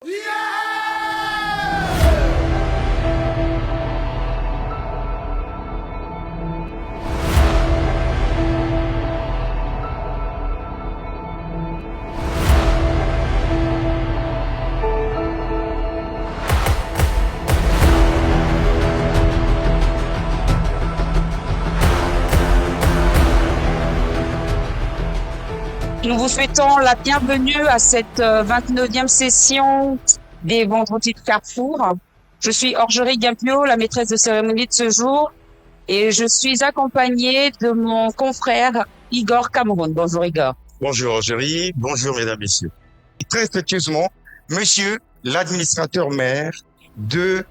Nous vous souhaitons la bienvenue à cette 29e session des Vendredis de Carrefour. Je suis Orgerie Gampio, la maîtresse de cérémonie de ce jour, et je suis accompagnée de mon confrère Igor Cameroun. Bonjour Igor. Bonjour Orgerie, bonjour mesdames, messieurs. Très respectueusement, monsieur l'administrateur maire de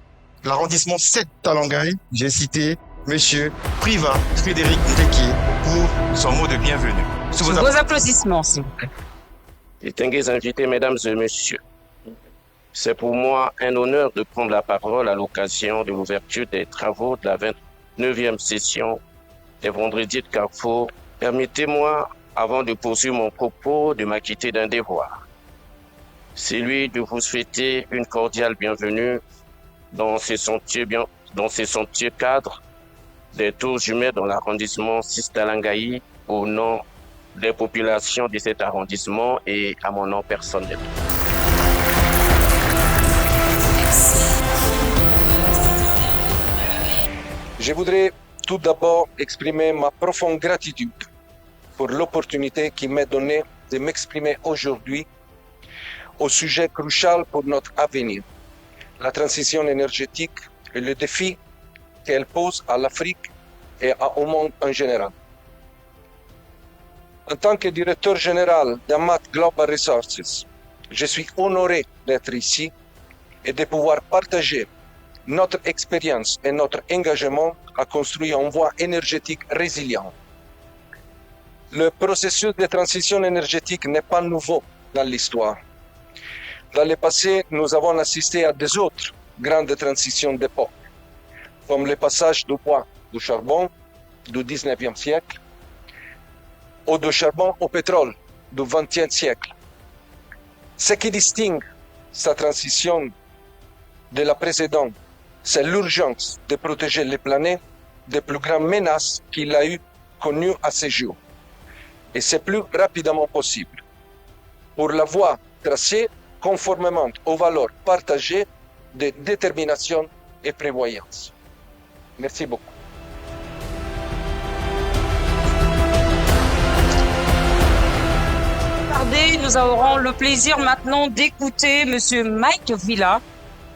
l'arrondissement 7 Talangaï, j'ai cité monsieur Priva Frédéric Ndeki pour son mot de bienvenue. Sous vos applaudissements, s'il vous plaît. Distingués invités, mesdames et messieurs, c'est pour moi un honneur de prendre la parole à l'occasion de l'ouverture des travaux de la 29e session des Vendredis de Carrefour. Permettez-moi, avant de poursuivre mon propos, de m'acquitter d'un devoir. C'est celui de vous souhaiter une cordiale bienvenue dans ces somptueux cadres des tours jumelles dans l'arrondissement 6 Talangaï au nom des populations de cet arrondissement et à mon nom personnel. Je voudrais tout d'abord exprimer ma profonde gratitude pour l'opportunité qui m'est donnée de m'exprimer aujourd'hui au sujet crucial pour notre avenir, la transition énergétique et le défi qu'elle pose à l'Afrique et au monde en général. En tant que directeur général d'Amat Global Resources, je suis honoré d'être ici et de pouvoir partager notre expérience et notre engagement à construire une voie énergétique résiliente. Le processus de transition énergétique n'est pas nouveau dans l'histoire. Dans le passé, nous avons assisté à des autres grandes transitions d'époque, comme le passage du bois au charbon du 19e siècle, ou du charbon au pétrole du XXe siècle. Ce qui distingue sa transition de la précédente, c'est l'urgence de protéger les planètes des plus grandes menaces qu'il a connues à ce jour, et c'est plus rapidement possible, pour la voie tracée conformément aux valeurs partagées de détermination et prévoyance. Merci beaucoup. Nous aurons le plaisir maintenant d'écouter monsieur Mike Villa,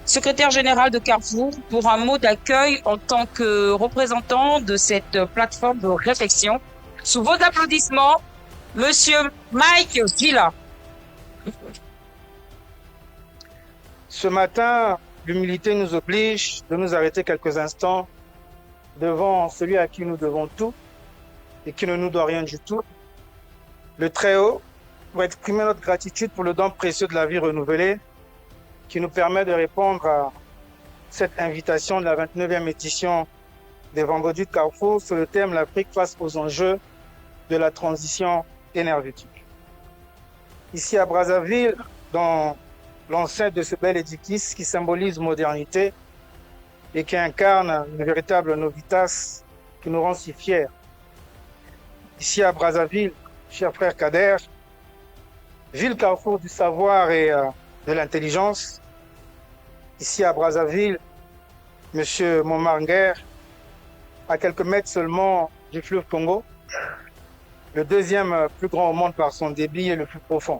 secrétaire général de Carrefour, pour un mot d'accueil en tant que représentant de cette plateforme de réflexion. Sous vos applaudissements, monsieur Mike Villa. Ce matin, l'humilité nous oblige de nous arrêter quelques instants devant celui à qui nous devons tout et qui ne nous doit rien du tout, le Très-Haut, pour exprimer notre gratitude pour le don précieux de la vie renouvelée qui nous permet de répondre à cette invitation de la 29e édition des Vendredis de Carrefour sur le thème « L'Afrique face aux enjeux de la transition énergétique ». Ici à Brazzaville, dans l'enceinte de ce bel édifice qui symbolise modernité et qui incarne une véritable novitas qui nous rend si fiers. Ici à Brazzaville, cher frère Kader, ville carrefour du savoir et de l'intelligence. Ici à Brazzaville, monsieur Montmarguer, à quelques mètres seulement du fleuve Congo, le deuxième plus grand au monde par son débit et le plus profond.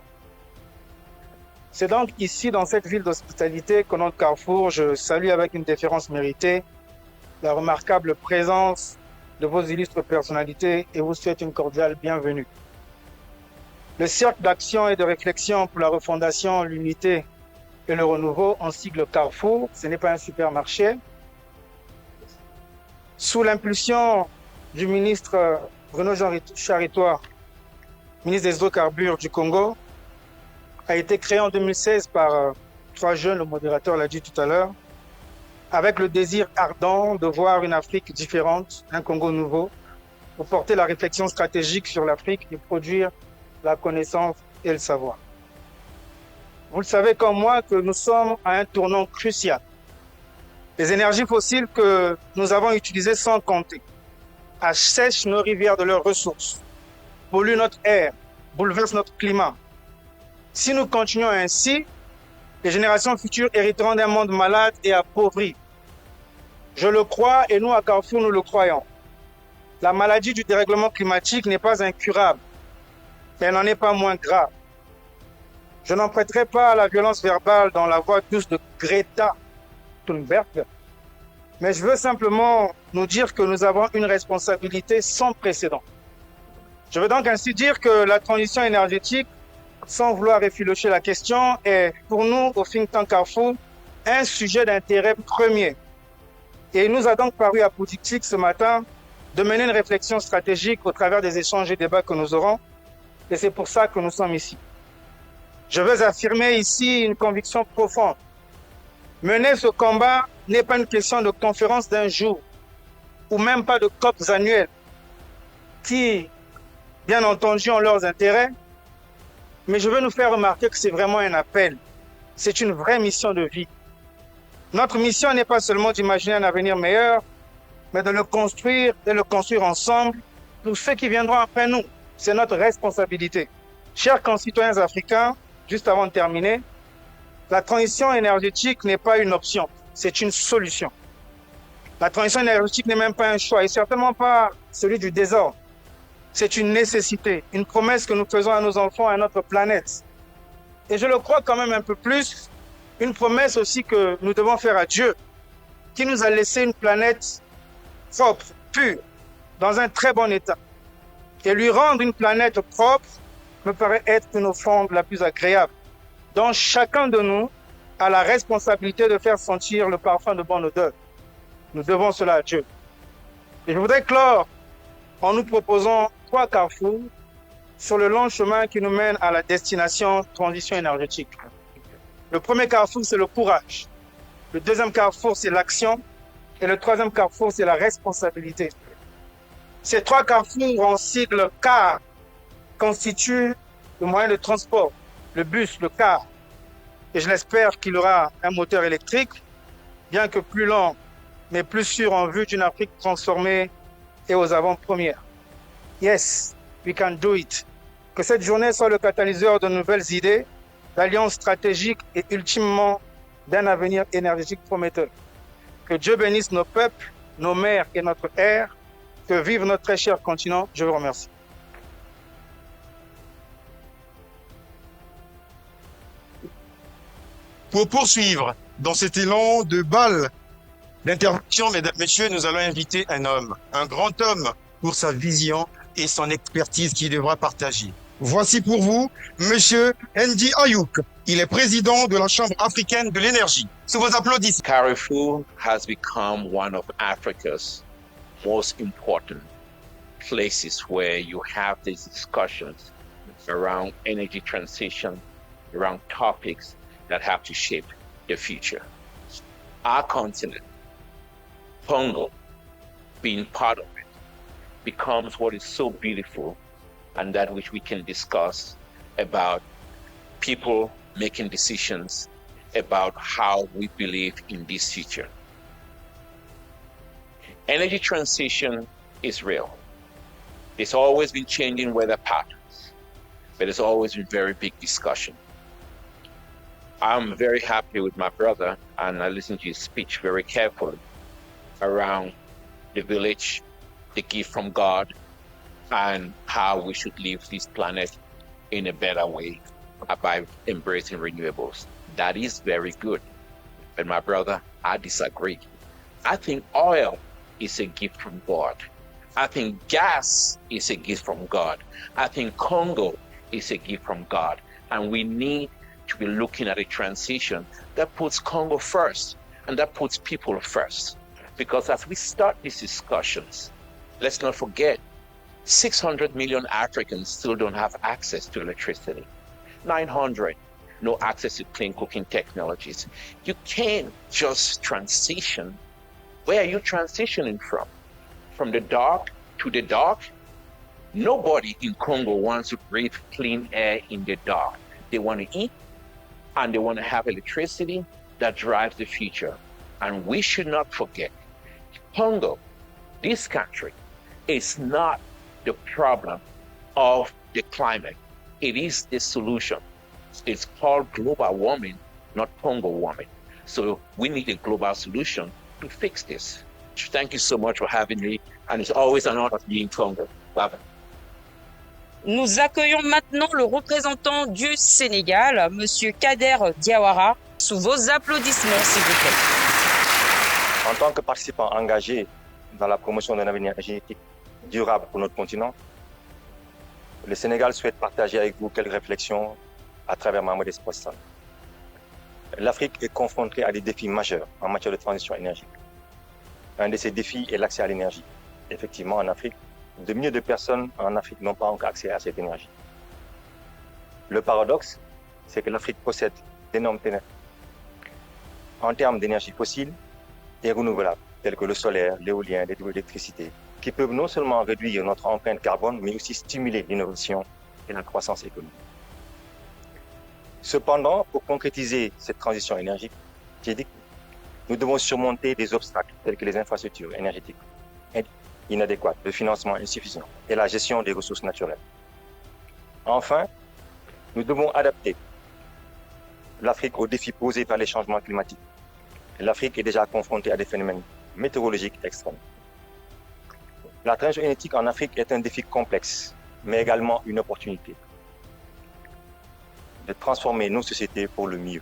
C'est donc ici, dans cette ville d'hospitalité, qu'au nom de Carrefour, je salue avec une déférence méritée la remarquable présence de vos illustres personnalités et vous souhaite une cordiale bienvenue. Le cercle d'action et de réflexion pour la refondation, l'unité et le renouveau, en sigle Carrefour, ce n'est pas un supermarché. Sous l'impulsion du ministre Bruno Jean Charitois, ministre des Hydrocarbures du Congo, a été créé en 2016 par 3 jeunes, le modérateur l'a dit tout à l'heure, avec le désir ardent de voir une Afrique différente, un Congo nouveau, pour porter la réflexion stratégique sur l'Afrique et produire la connaissance et le savoir. Vous le savez comme moi que nous sommes à un tournant crucial. Les énergies fossiles que nous avons utilisées sans compter assèchent nos rivières de leurs ressources, polluent notre air, bouleversent notre climat. Si nous continuons ainsi, les générations futures hériteront d'un monde malade et appauvri. Je le crois et nous à Carrefour, nous le croyons. La maladie du dérèglement climatique n'est pas incurable, mais elle n'en est pas moins grave. Je n'en prêterai pas à la violence verbale dans la voix douce de Greta Thunberg, mais je veux simplement nous dire que nous avons une responsabilité sans précédent. Je veux donc ainsi dire que la transition énergétique, sans vouloir effilocher la question, est pour nous, au think tank Carrefour, un sujet d'intérêt premier. Et il nous a donc paru apodictique ce matin de mener une réflexion stratégique au travers des échanges et débats que nous aurons, et c'est pour ça que nous sommes ici. Je veux affirmer ici une conviction profonde. Mener ce combat n'est pas une question de conférence d'un jour, ou même pas de COPs annuels, qui, bien entendu, ont leurs intérêts, mais je veux nous faire remarquer que c'est vraiment un appel. C'est une vraie mission de vie. Notre mission n'est pas seulement d'imaginer un avenir meilleur, mais de le construire et le construire ensemble pour ceux qui viendront après nous. C'est notre responsabilité. Chers concitoyens africains, juste avant de terminer, la transition énergétique n'est pas une option, c'est une solution. La transition énergétique n'est même pas un choix et certainement pas celui du désordre. C'est une nécessité, une promesse que nous faisons à nos enfants, à notre planète. Et je le crois quand même un peu plus, une promesse aussi que nous devons faire à Dieu, qui nous a laissé une planète propre, pure, dans un très bon état. Et lui rendre une planète propre me paraît être une offrande la plus agréable, dont chacun de nous a la responsabilité de faire sentir le parfum de bonne odeur. Nous devons cela à Dieu. Et je voudrais clore en nous proposant 3 carrefours sur le long chemin qui nous mène à la destination transition énergétique. Le premier carrefour, c'est le courage. Le deuxième carrefour, c'est l'action. Et le troisième carrefour, c'est la responsabilité. Ces 3 carrefours en sigle CAR constituent le moyen de transport, le bus, le car. Et je l'espère qu'il aura un moteur électrique, bien que plus lent, mais plus sûr en vue d'une Afrique transformée et aux avant-premières. Yes, we can do it. Que cette journée soit le catalyseur de nouvelles idées, d'alliances stratégiques et ultimement d'un avenir énergétique prometteur. Que Dieu bénisse nos peuples, nos mers et notre air. Que vive notre très cher continent. Je vous remercie. Pour poursuivre dans cet élan de balle d'intervention, mesdames, messieurs, nous allons inviter un homme, un grand homme pour sa vision et son expertise qu'il devra partager. Voici pour vous, Monsieur Ndi Ayouk. Il est président de la Chambre africaine de l'énergie. Sous vos applaudissements. Carrefour has become one of Africa's most important places where you have these discussions around energy transition, around topics that have to shape the future. Our continent, Congo, being part of it, becomes what is so beautiful and that which we can discuss about people making decisions about how we believe in this future. Energy transition is real. It's always been changing weather patterns, but it's always been very big discussion. I'm very happy with my brother, and I listened to his speech very carefully around the village, the gift from God, and how we should live this planet in a better way by embracing renewables. That is very good. But my brother, I disagree. I think oil is a gift from God. I think gas is a gift from God. I think Congo is a gift from God. And we need to be looking at a transition that puts Congo first and that puts people first. Because as we start these discussions, let's not forget 600 million Africans still don't have access to electricity. 900 no access to clean cooking technologies. You can't just transition. Where are you transitioning from? From the dark to the dark? Nobody in Congo wants to breathe clean air in the dark. They want to eat and they want to have electricity that drives the future. And we should not forget, Congo, this country, is not the problem of the climate. It is the solution. It's called global warming, not Congo warming. So we need a global solution to fix this. Thank you so much for having me, and it's always an honor to be in Congo. Bye-bye. Nous accueillons maintenant le représentant du Sénégal, Monsieur Kader Diawara, sous vos applaudissements, s'il vous plaît. En tant que participant engagé dans la promotion d'un avenir énergétique durable pour notre continent, le Sénégal souhaite partager avec vous quelques réflexions à travers ma modeste postale. L'Afrique est confrontée à des défis majeurs en matière de transition énergétique. Un de ces défis est l'accès à l'énergie. Effectivement, en Afrique, de millions de personnes en Afrique n'ont pas encore accès à cette énergie. Le paradoxe, c'est que l'Afrique possède d'énormes ténèbres en termes d'énergie fossile et renouvelable, tels que le solaire, l'éolien, l'hydroélectricité, qui peuvent non seulement réduire notre empreinte carbone, mais aussi stimuler l'innovation et la croissance économique. Cependant, pour concrétiser cette transition énergétique, nous devons surmonter des obstacles tels que les infrastructures énergétiques inadéquates, le financement insuffisant et la gestion des ressources naturelles. Enfin, nous devons adapter l'Afrique aux défis posés par les changements climatiques. L'Afrique est déjà confrontée à des phénomènes météorologiques extrêmes. La transition énergétique en Afrique est un défi complexe, mais également une opportunité de transformer nos sociétés pour le mieux.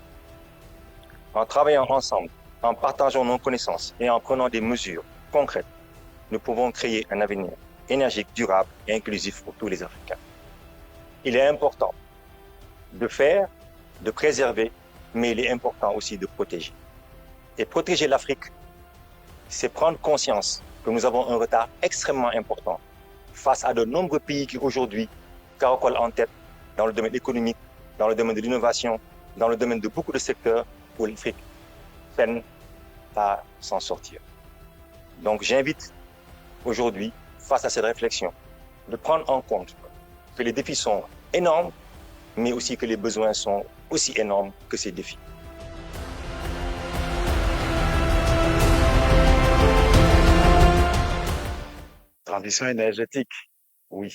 En travaillant ensemble, en partageant nos connaissances et en prenant des mesures concrètes, nous pouvons créer un avenir énergique, durable et inclusif pour tous les Africains. Il est important de faire, de préserver, mais il est important aussi de protéger. Et protéger l'Afrique, c'est prendre conscience que nous avons un retard extrêmement important face à de nombreux pays qui aujourd'hui caracolent en tête dans le domaine économique, dans le domaine de l'innovation, dans le domaine de beaucoup de secteurs où l'Afrique peine à s'en sortir. Donc j'invite aujourd'hui, face à cette réflexion, de prendre en compte que les défis sont énormes, mais aussi que les besoins sont aussi énormes que ces défis. Transition énergétique, oui.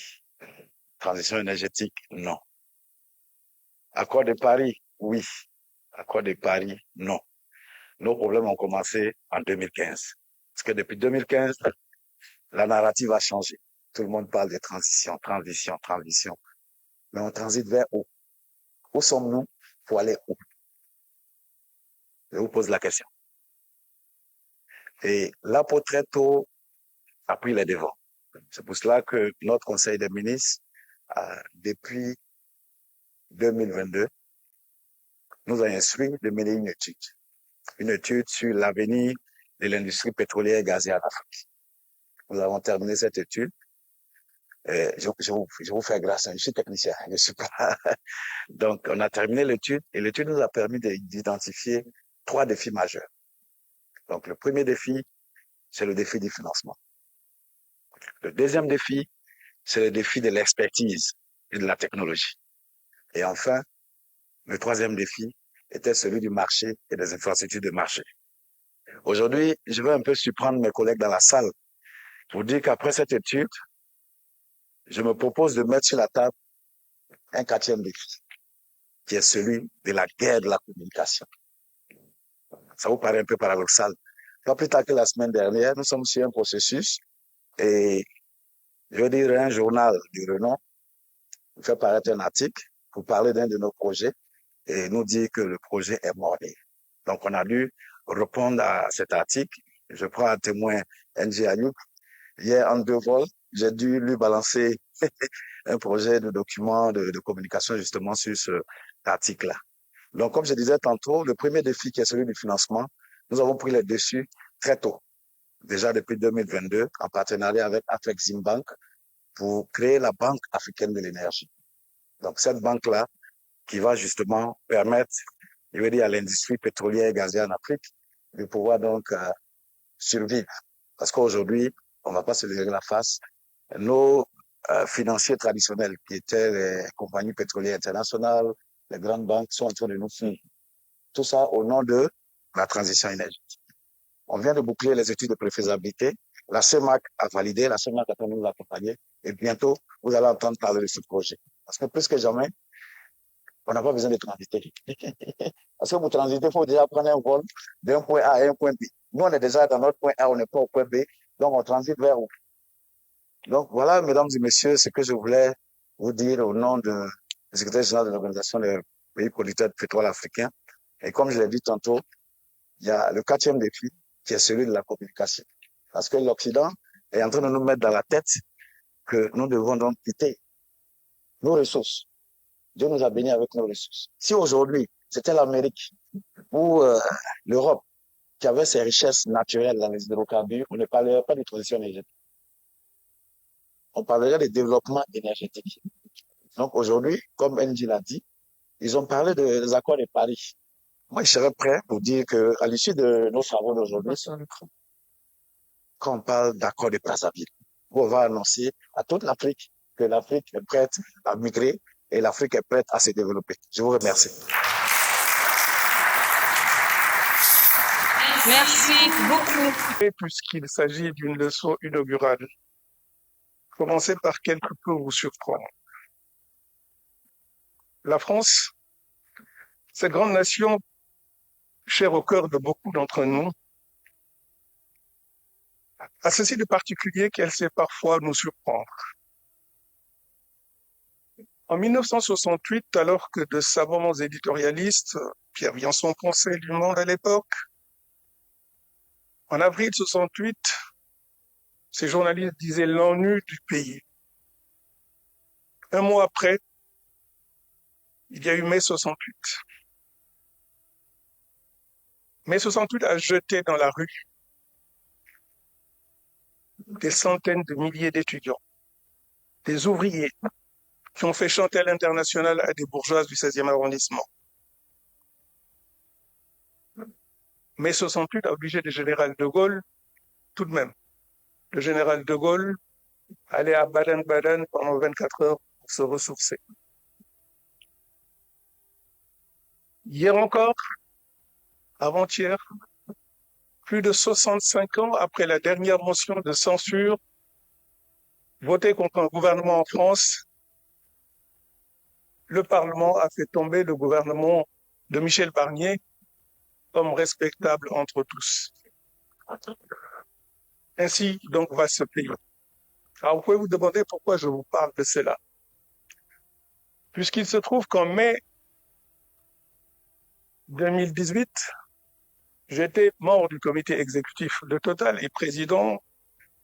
Transition énergétique, non. Accord de Paris, oui. Accord de Paris, non. Nos problèmes ont commencé en 2015. Parce que depuis 2015, la narrative a changé. Tout le monde parle de transition, transition, transition. Mais on transite vers où? Où sommes-nous pour aller où? Je vous pose la question. Et l'apôtre très tôt a pris les devants. C'est pour cela que notre Conseil des ministres, depuis 2022, nous a instruit de mener une étude sur l'avenir de l'industrie pétrolière et gazière en Afrique. Nous avons terminé cette étude. Je vous fais grâce, je suis technicien, je suis pas. Donc, on a terminé l'étude et l'étude nous a permis d'identifier 3 défis majeurs. Donc, le premier défi, c'est le défi du financement. Le deuxième défi, c'est le défi de l'expertise et de la technologie. Et enfin, le troisième défi était celui du marché et des infrastructures de marché. Aujourd'hui, je vais un peu surprendre mes collègues dans la salle pour dire qu'après cette étude, je me propose de mettre sur la table un 4e défi, qui est celui de la guerre de la communication. Ça vous paraît un peu paradoxal. Pas plus tard que la semaine dernière, nous sommes sur un processus et je veux dire un journal du renom fait paraître un article pour parler d'un de nos projets et nous dire que le projet est mort. Donc on a dû répondre à cet article. Je prends un témoin NG Ayoub. Hier en 2 vols, j'ai dû lui balancer un projet de document de communication justement sur cet article-là. Donc comme je disais tantôt, le premier défi qui est celui du financement, nous avons pris les dessus très tôt. Déjà depuis 2022, en partenariat avec Afreximbank, pour créer la Banque africaine de l'énergie. Donc cette banque-là, qui va justement permettre, je veux dire, à l'industrie pétrolière et gazière en Afrique de pouvoir donc survivre. Parce qu'aujourd'hui, on ne va pas se leurrer la face, nos financiers traditionnels, qui étaient les compagnies pétrolières internationales, les grandes banques, sont en train de nous fuir. Tout ça au nom de la transition énergétique. On vient de boucler les études de préfaisabilité. La CEMAC a validé, la CEMAC a permis de nous accompagner. Et bientôt, vous allez entendre parler de ce projet. Parce que plus que jamais, on n'a pas besoin de transiter. Parce que pour transiter, il faut déjà prendre un vol d'un point A à un point B. Nous, on est déjà dans notre point A, on n'est pas au point B. Donc, on transite vers où? Donc, voilà, mesdames et messieurs, ce que je voulais vous dire au nom du secrétaire général de l'Organisation des pays producteurs de pétrole africains. Et comme je l'ai dit tantôt, il y a le 4e défi qui est celui de la communication. Parce que l'Occident est en train de nous mettre dans la tête que nous devons donc quitter nos ressources. Dieu nous a bénis avec nos ressources. Si aujourd'hui, c'était l'Amérique ou l'Europe qui avait ses richesses naturelles dans les hydrocarbures, on ne parlerait pas de transition énergétique. On parlerait de développement énergétique. Donc aujourd'hui, comme Engie l'a dit, ils ont parlé des accords de Paris. Moi, je serais prêt pour dire qu'à l'issue de nos travaux d'aujourd'hui, quand on parle d'accord de Brazzaville, on va annoncer à toute l'Afrique que l'Afrique est prête à migrer et l'Afrique est prête à se développer. Je vous remercie. Merci beaucoup. Puisqu'il s'agit d'une leçon inaugurale, commencez par quelque peu vous surprendre. La France, cette grande nation chère au cœur de beaucoup d'entre nous, a ceci de particulier qu'elle sait parfois nous surprendre. En 1968, alors que de savants éditorialistes, Pierre Viançon Conseil du Monde à l'époque, en avril 68, ces journalistes disaient l'ennui du pays. Un mois après, il y a eu mai 68. Mai 68 a jeté dans la rue des centaines de milliers d'étudiants, des ouvriers qui ont fait chanter à l'international à des bourgeoises du 16e arrondissement. Mai 68 a obligé le général de Gaulle, tout de même, le général de Gaulle allait à Baden-Baden pendant 24 heures pour se ressourcer. Hier encore, avant-hier, plus de 65 ans après la dernière motion de censure votée contre un gouvernement en France, le Parlement a fait tomber le gouvernement de Michel Barnier comme respectable entre tous. Ainsi donc va ce pays. Alors vous pouvez vous demander pourquoi je vous parle de cela. Puisqu'il se trouve qu'en mai 2018, j'étais membre du comité exécutif de Total et président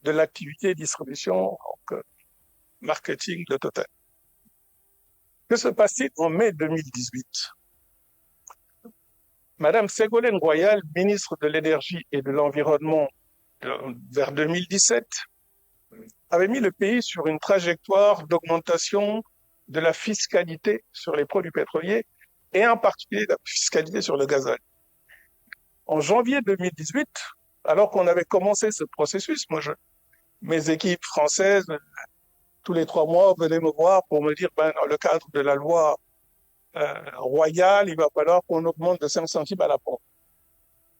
de l'activité distribution, donc marketing de Total. Que se passe-t-il en mai 2018? Madame Ségolène Royal, ministre de l'Énergie et de l'Environnement vers 2017, avait mis le pays sur une trajectoire d'augmentation de la fiscalité sur les produits pétroliers et en particulier la fiscalité sur le gazole. En janvier 2018, alors qu'on avait commencé ce processus, mes équipes françaises, tous les 3 mois, venaient me voir pour me dire, dans le cadre de la loi royale, il va falloir qu'on augmente de 5 centimes à la pompe.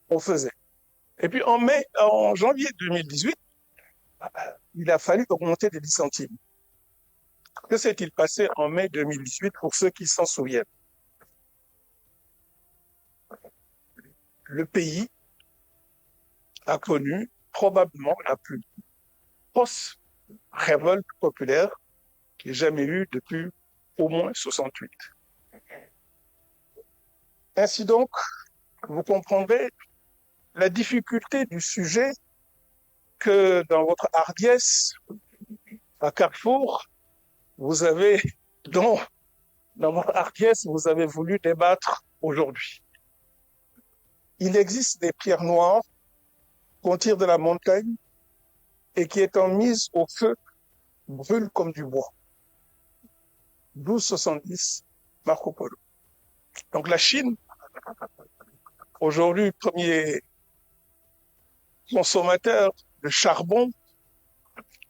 On faisait. Et puis en janvier 2018, il a fallu augmenter de 10 centimes. Que s'est-il passé en mai 2018 pour ceux qui s'en souviennent? Le pays a connu probablement la plus grosse révolte populaire qu'il ait jamais eue depuis au moins 68. Ainsi donc, vous comprendrez la difficulté du sujet que dans votre hardiesse à Carrefour, dans votre hardiesse, vous avez voulu débattre aujourd'hui. Il existe des pierres noires qu'on tire de la montagne et qui, étant mises au feu, brûlent comme du bois. 1270, Marco Polo. Donc la Chine, aujourd'hui premier consommateur de charbon,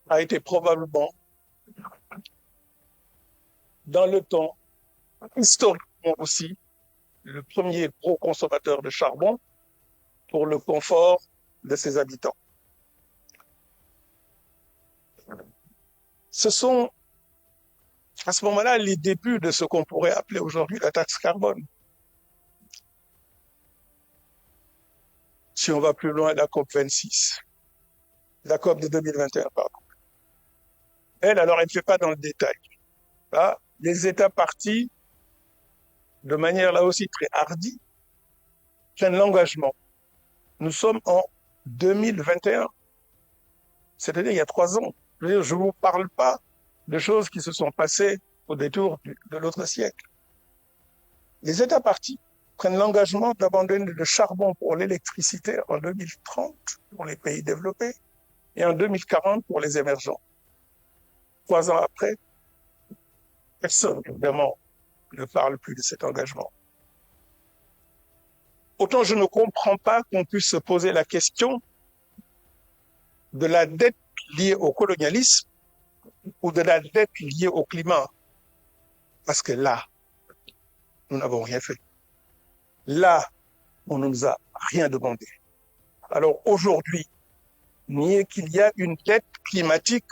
a été probablement, dans le temps, historiquement aussi, le premier gros consommateur de charbon pour le confort de ses habitants. Ce sont à ce moment-là les débuts de ce qu'on pourrait appeler aujourd'hui la taxe carbone. Si on va plus loin, la COP 26, la COP de 2021, pardon. Elle, alors, elle ne fait pas dans le détail. Là, les États partis, de manière là aussi très hardie, prennent l'engagement. Nous sommes en 2021, c'est-à-dire il y a 3 ans. Je ne vous parle pas de choses qui se sont passées au détour de l'autre siècle. Les États partis prennent l'engagement d'abandonner le charbon pour l'électricité en 2030 pour les pays développés et en 2040 pour les émergents. 3 ans après, personne, évidemment, ne parle plus de cet engagement. Autant je ne comprends pas qu'on puisse se poser la question de la dette liée au colonialisme ou de la dette liée au climat. Parce que là, nous n'avons rien fait. Là, on ne nous a rien demandé. Alors aujourd'hui, nier qu'il y a une dette climatique,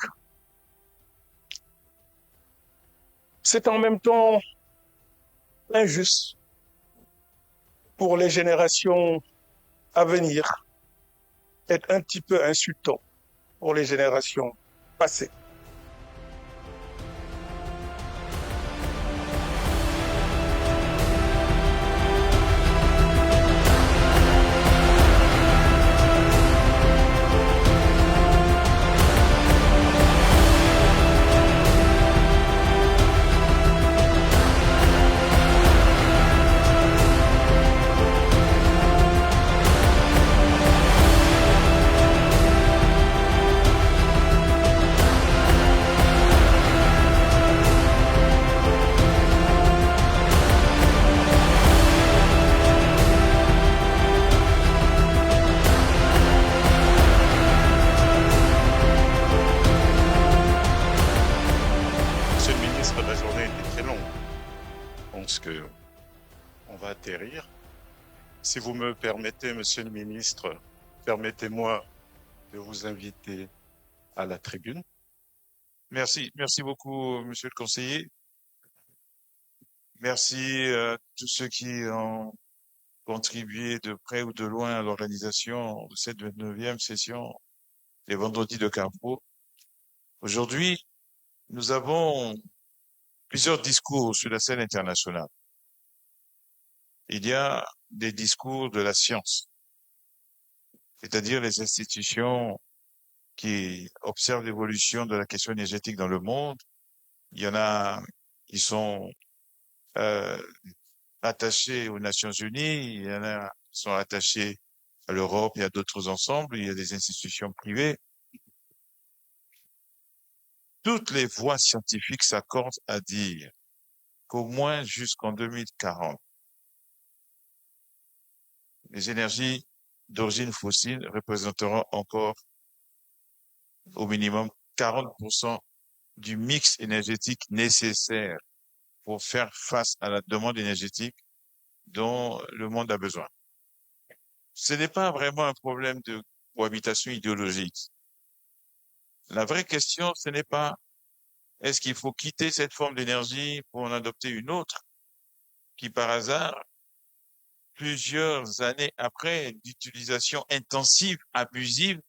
c'est en même temps injuste pour les générations à venir, est un petit peu insultant pour les générations passées. Monsieur le ministre, la journée était très longue. Je pense que on va atterrir. Si vous me permettez, monsieur le ministre, permettez-moi de vous inviter à la tribune. Merci beaucoup, monsieur le conseiller. Merci à tous ceux qui ont contribué de près ou de loin à l'organisation de cette 29e session des Vendredis de Carrefour. Aujourd'hui, nous avons plusieurs discours sur la scène internationale. Il y a des discours de la science, c'est-à-dire les institutions qui observent l'évolution de la question énergétique dans le monde. Il y en a qui sont attachés aux Nations Unies, il y en a qui sont attachés à l'Europe et à d'autres ensembles, il y a des institutions privées. Toutes les voies scientifiques s'accordent à dire qu'au moins jusqu'en 2040, les énergies d'origine fossile représenteront encore au minimum 40% du mix énergétique nécessaire pour faire face à la demande énergétique dont le monde a besoin. Ce n'est pas vraiment un problème de cohabitation idéologique. La vraie question, ce n'est pas est-ce qu'il faut quitter cette forme d'énergie pour en adopter une autre qui, par hasard, plusieurs années après d'utilisation intensive, abusive,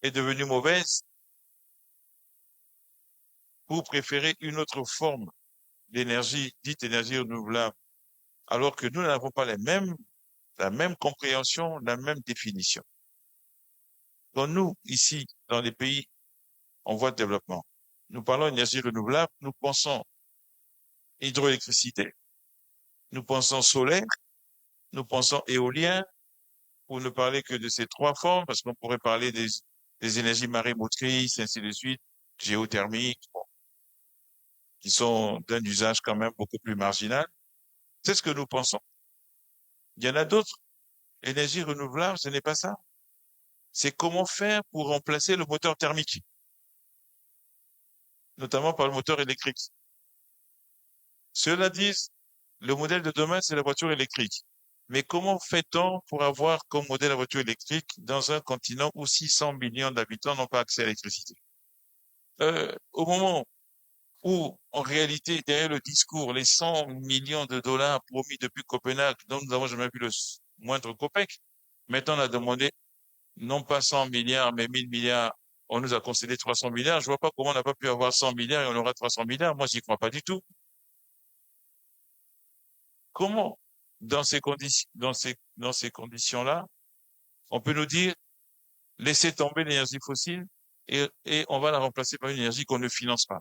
est devenue mauvaise pour préférer une autre forme d'énergie, dite énergie renouvelable, alors que nous n'avons pas la même compréhension, la même définition. Donc nous, ici, dans les pays en voie de développement, nous parlons d'énergie renouvelable, nous pensons hydroélectricité, nous pensons solaire, nous pensons éolien, pour ne parler que de ces 3 formes, parce qu'on pourrait parler des énergies marémotrices, ainsi de suite, géothermiques, bon, qui sont d'un usage quand même beaucoup plus marginal. C'est ce que nous pensons. Il y en a d'autres. Énergie renouvelable, ce n'est pas ça. C'est comment faire pour remplacer le moteur thermique, notamment par le moteur électrique. Cela dit, Le modèle de demain, c'est la voiture électrique. Mais comment fait-on pour avoir comme modèle la voiture électrique dans un continent où 600 millions d'habitants n'ont pas accès à l'électricité? Au moment où, en réalité, derrière le discours, les 100 millions de dollars promis depuis Copenhague, dont nous n'avons jamais vu le moindre copec, maintenant on a demandé non pas 100 milliards, mais 1000 milliards. On nous a concédé 300 milliards. Je vois pas comment on n'a pas pu avoir 100 milliards et on aura 300 milliards. Moi, j'y crois pas du tout. Comment, dans ces conditions, dans ces conditions-là, on peut nous dire, laissez tomber l'énergie fossile et on va la remplacer par une énergie qu'on ne finance pas,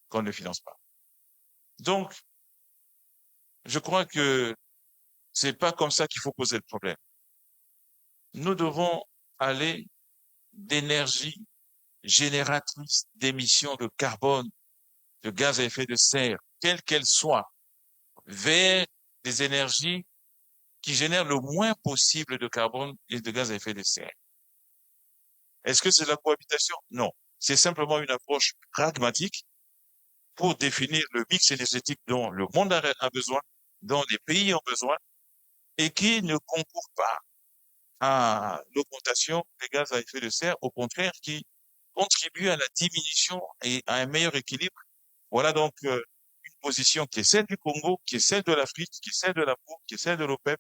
qu'on ne finance pas. Donc, je crois que c'est pas comme ça qu'il faut poser le problème. Nous devons aller d'énergie génératrice d'émissions de carbone, de gaz à effet de serre, quelle qu'elle soit, vers des énergies qui génèrent le moins possible de carbone et de gaz à effet de serre. Est-ce que c'est la cohabitation? Non. C'est simplement une approche pragmatique pour définir le mix énergétique dont le monde a besoin, dont les pays ont besoin, et qui ne concourt pas à l'augmentation des gaz à effet de serre, au contraire, qui contribue à la diminution et à un meilleur équilibre. Voilà donc une position qui est celle du Congo, qui est celle de l'Afrique, qui est celle de la POU, qui est celle de l'OPEP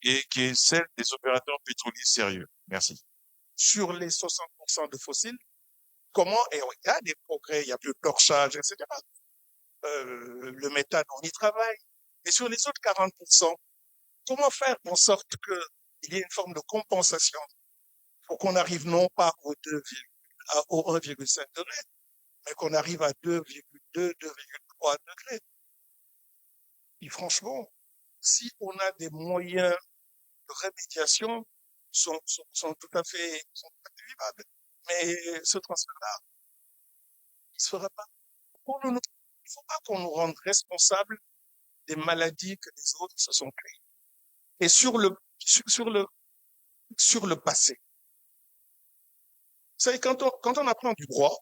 et qui est celle des opérateurs pétroliers sérieux. Merci. Sur les 60% de fossiles, comment, et il y a des progrès, il y a plus de torchage, etc. Le méthane, on y travaille. Et sur les autres 40%, comment faire en sorte qu'il y ait une forme de compensation pour qu'on arrive non pas au 1,5 degré, mais qu'on arrive à 2,2, 2,3 degrés. Et franchement, si on a des moyens de rémédiation, sont tout à fait vivables. Mais ce transfert-là, il se fera pas. Il ne faut pas qu'on nous rende responsables des maladies que les autres se sont créées. Et sur le passé. Vous savez, quand on apprend du droit,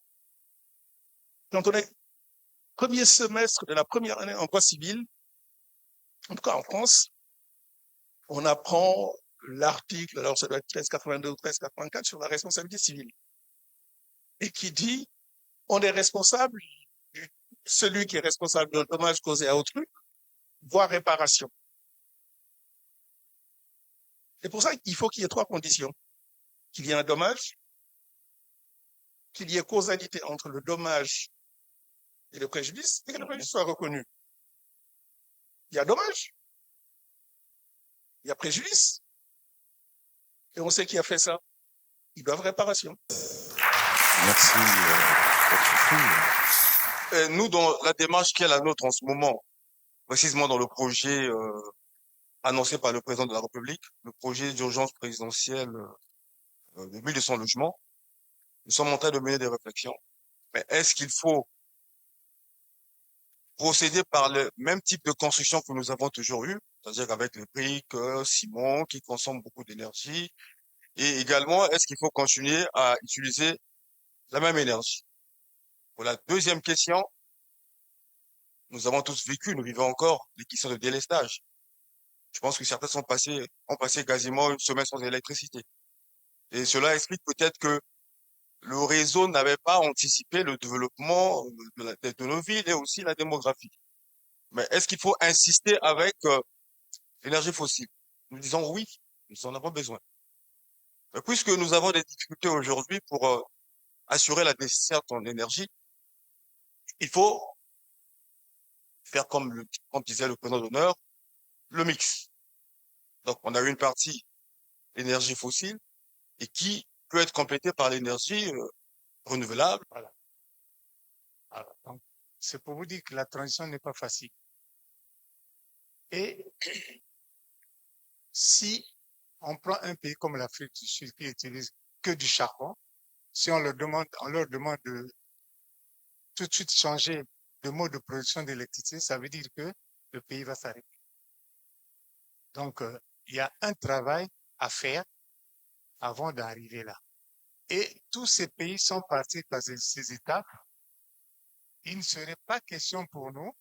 quand on est premier semestre de la première année en droit civil, en tout cas en France, on apprend l'article, alors ça doit être 1382 ou 1384 sur la responsabilité civile. Et qui dit, on est responsable, celui qui est responsable d'un dommage causé à autrui, voire réparation. C'est pour ça qu'il faut qu'il y ait trois conditions. Qu'il y ait un dommage, qu'il y ait causalité entre le dommage et le préjudice, et que le préjudice soit reconnu. Il y a dommage, il y a préjudice, et on sait qui a fait ça. Ils doivent réparation. Merci. Nous, dans la démarche qui est la nôtre en ce moment, précisément dans le projet annoncé par le président de la République, le projet d'urgence présidentielle de 1200 logements, nous sommes en train de mener des réflexions. Mais est-ce qu'il faut procéder par le même type de construction que nous avons toujours eu, c'est-à-dire avec les briques, ciment, qui consomment beaucoup d'énergie, et également, est-ce qu'il faut continuer à utiliser la même énergie? Pour la deuxième question, nous avons tous vécu, nous vivons encore les questions de délestage. Je pense que certains ont passé quasiment une semaine sans électricité. Et cela explique peut-être que le réseau n'avait pas anticipé le développement de nos villes et aussi la démographie. Mais est-ce qu'il faut insister avec l'énergie fossile? Nous disons oui, nous en avons besoin. Mais puisque nous avons des difficultés aujourd'hui pour assurer la desserte en énergie, il faut faire comme disait le président d'honneur, le mix. Donc, on a une partie énergie fossile et qui peut être complétée par l'énergie renouvelable. Voilà. Alors, donc, c'est pour vous dire que la transition n'est pas facile. Et si on prend un pays comme l'Afrique du Sud qui utilise que du charbon, si on leur demande de tout de suite changer de mode de production d'électricité, ça veut dire que le pays va s'arrêter. Donc, il y a un travail à faire avant d'arriver là. Et tous ces pays sont partis par ces étapes. Il ne serait pas question pour nous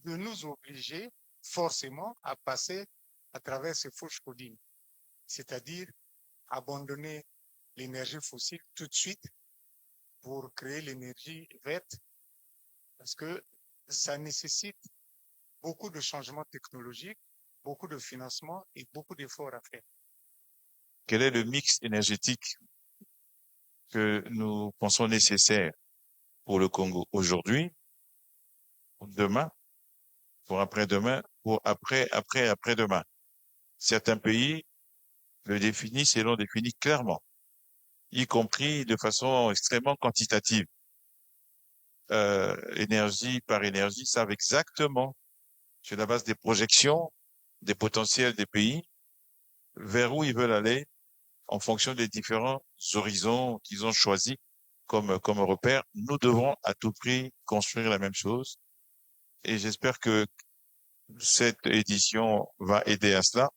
de nous obliger forcément à passer à travers ces fourches codines, c'est-à-dire abandonner l'énergie fossile tout de suite pour créer l'énergie verte, parce que ça nécessite beaucoup de changements technologiques, beaucoup de financement et beaucoup d'efforts à faire. Quel est le mix énergétique que nous pensons nécessaire pour le Congo aujourd'hui, pour demain, pour après-demain, pour après-demain? Certains pays le définissent et l'ont défini clairement, y compris de façon extrêmement quantitative. Énergie par énergie, savent exactement, sur la base des projections, des potentiels des pays, vers où ils veulent aller en fonction des différents horizons qu'ils ont choisis comme repère. Nous devons à tout prix construire la même chose. Et j'espère que cette édition va aider à cela.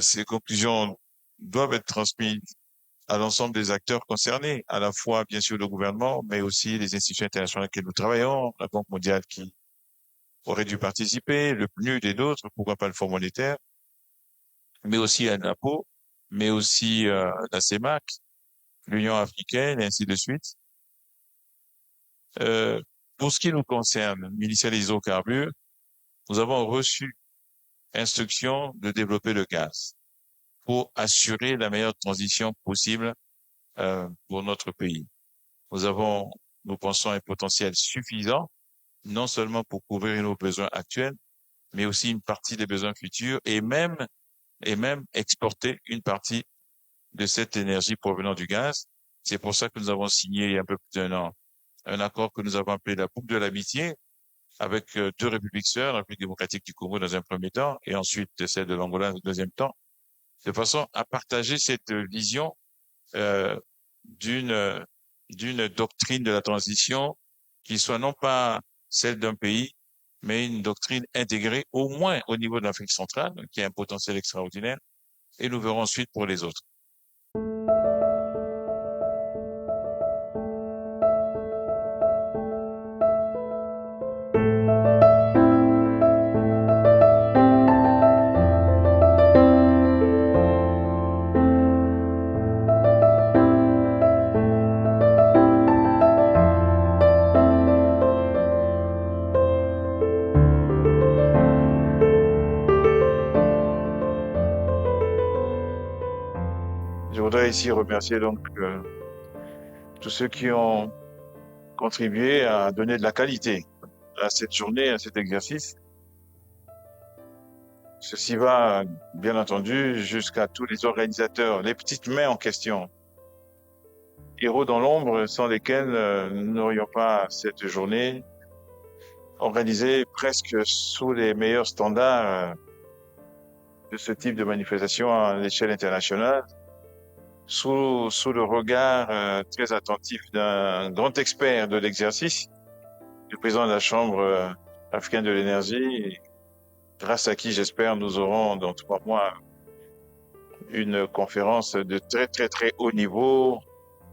Ces conclusions doivent être transmises à l'ensemble des acteurs concernés, à la fois, bien sûr, le gouvernement, mais aussi les institutions internationales avec lesquelles nous travaillons, la Banque mondiale qui aurait dû participer, le PNUD et d'autres, pourquoi pas le Fonds monétaire, mais aussi à l'APO, mais aussi la CEMAC, l'Union africaine, et ainsi de suite. Pour ce qui nous concerne, le ministère des hydrocarbures, nous avons reçu instruction de développer le gaz pour assurer la meilleure transition possible pour notre pays. Nous pensons, un potentiel suffisant, non seulement pour couvrir nos besoins actuels, mais aussi une partie des besoins futurs et même exporter une partie de cette énergie provenant du gaz. C'est pour ça que nous avons signé il y a un peu plus d'1 an un accord que nous avons appelé la boucle de l'amitié avec 2 républiques sœurs, la République démocratique du Congo dans un premier temps et ensuite celle de l'Angola dans un deuxième temps, de façon à partager cette vision d'une doctrine de la transition qui soit non pas celle d'un pays, mais une doctrine intégrée au moins au niveau de l'Afrique centrale, qui a un potentiel extraordinaire, et nous verrons ensuite pour les autres. Je voudrais ici remercier donc tous ceux qui ont contribué à donner de la qualité à cette journée, à cet exercice. Ceci va, bien entendu, jusqu'à tous les organisateurs, les petites mains en question. Héros dans l'ombre sans lesquels nous n'aurions pas cette journée organisée presque sous les meilleurs standards de ce type de manifestation à l'échelle internationale, sous le regard très attentif d'un grand expert de l'exercice, le président de la Chambre africaine de l'énergie, grâce à qui, j'espère, nous aurons dans 3 mois une conférence de très, très, très haut niveau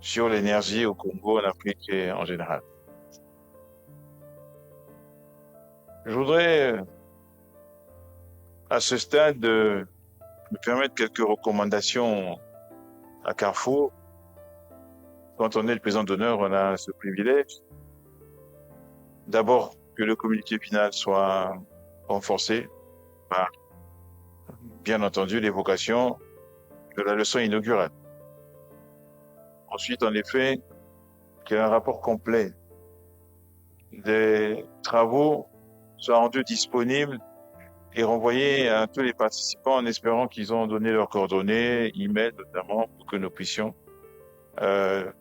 sur l'énergie au Congo, en Afrique et en général. Je voudrais, à ce stade, me permettre quelques recommandations à Carrefour. Quand on est le président d'honneur, on a ce privilège. D'abord, que le communiqué final soit renforcé par, bien entendu, l'évocation de la leçon inaugurale. Ensuite, en effet, qu'il y ait un rapport complet des travaux soit rendu disponible et renvoyé à tous les participants en espérant qu'ils ont donné leurs coordonnées, email notamment, pour que nous puissions leur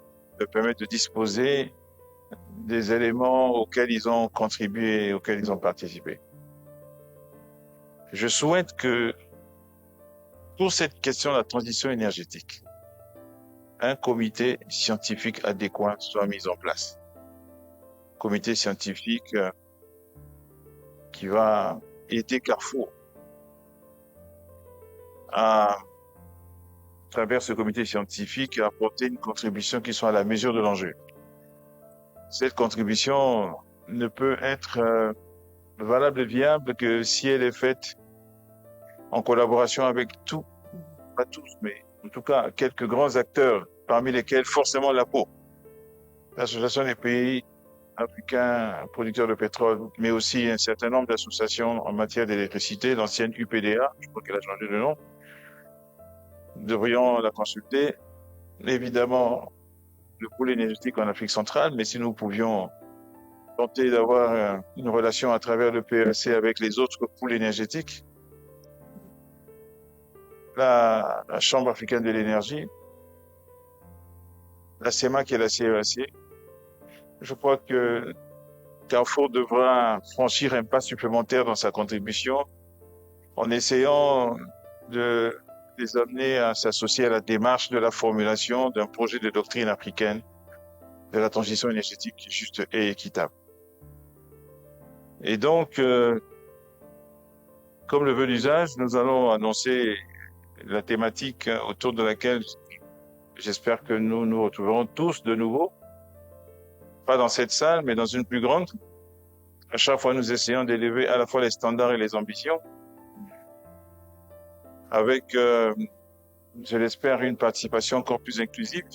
permettre de disposer des éléments auxquels ils ont contribué et auxquels ils ont participé. Je souhaite que pour cette question de la transition énergétique, un comité scientifique adéquat soit mis en place. Comité scientifique qui va aider Carrefour à travers ce comité scientifique à apporter une contribution qui soit à la mesure de l'enjeu. Cette contribution ne peut être valable et viable que si elle est faite en collaboration avec tout, pas tous, mais en tout cas quelques grands acteurs, parmi lesquels forcément l'APO, l'Association des pays africains producteurs de pétrole, mais aussi un certain nombre d'associations en matière d'électricité, l'ancienne UPDA, je crois qu'elle a changé de nom. Nous devrions la consulter. Évidemment, le pôle énergétique en Afrique centrale, mais si nous pouvions tenter d'avoir une relation à travers le PEAC avec les autres pôles énergétiques, la Chambre africaine de l'énergie, la CEMAC et la CEAC, je crois que Carrefour devra franchir un pas supplémentaire dans sa contribution en essayant de les amener à s'associer à la démarche de la formulation d'un projet de doctrine africaine de la transition énergétique juste et équitable. Et donc, comme le veut l'usage, nous allons annoncer la thématique autour de laquelle j'espère que nous nous retrouverons tous de nouveau, pas dans cette salle, mais dans une plus grande. À chaque fois, nous essayons d'élever à la fois les standards et les ambitions, avec, je l'espère, une participation encore plus inclusive.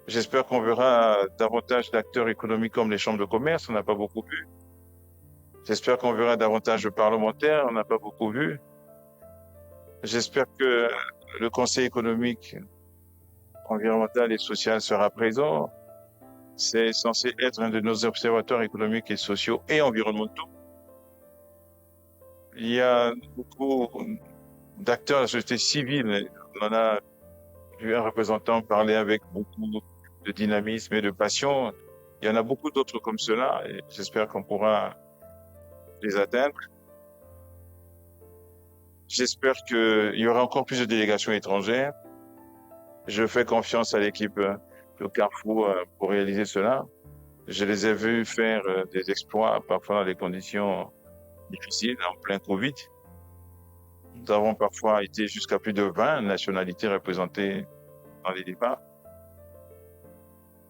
J'espère qu'on verra davantage d'acteurs économiques comme les chambres de commerce, on n'a pas beaucoup vu. J'espère qu'on verra davantage de parlementaires, on n'a pas beaucoup vu. J'espère que le Conseil économique, environnemental et social sera présent. C'est censé être un de nos observateurs économiques et sociaux et environnementaux. Il y a beaucoup d'acteurs de la société civile. On en a vu un représentant parler avec beaucoup de dynamisme et de passion. Il y en a beaucoup d'autres comme cela et j'espère qu'on pourra les atteindre. J'espère qu'il y aura encore plus de délégations étrangères. Je fais confiance à l'équipe de Carrefour pour réaliser cela. Je les ai vus faire des exploits, parfois dans des conditions difficiles, en plein Covid. Nous avons parfois été jusqu'à plus de 20 nationalités représentées dans les débats.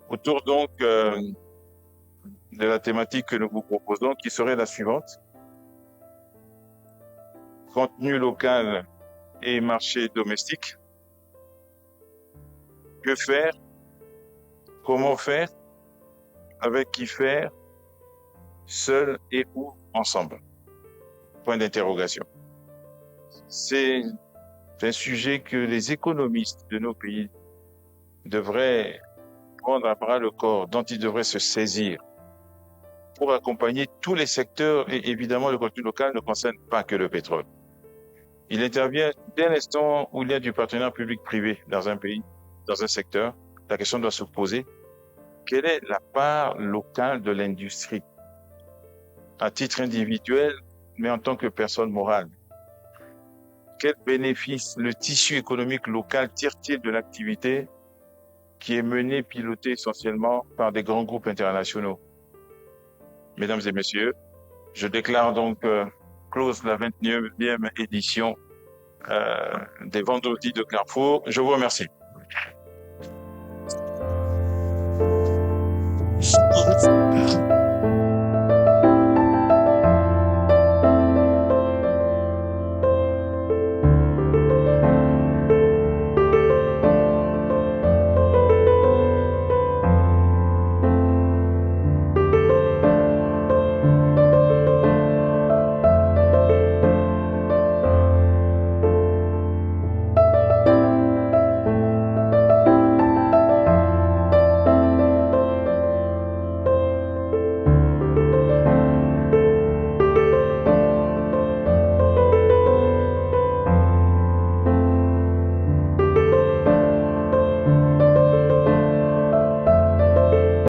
Autour donc de la thématique que nous vous proposons, qui serait la suivante. Contenu local et marché domestique. Que faire? Comment faire? Avec qui faire? Seul et ou ensemble? Point d'interrogation. C'est un sujet que les économistes de nos pays devraient prendre à bras le corps, dont ils devraient se saisir pour accompagner tous les secteurs. Et évidemment, le contenu local ne concerne pas que le pétrole. Il intervient dès l'instant où il y a du partenariat public-privé dans un pays, dans un secteur. La question doit se poser: quelle est la part locale de l'industrie à titre individuel, mais en tant que personne morale? Quel bénéfice le tissu économique local tire-t-il de l'activité qui est menée, pilotée essentiellement par des grands groupes internationaux? Mesdames et messieurs, je déclare donc close la 29e édition des Vendredis de Carrefour. Je vous remercie.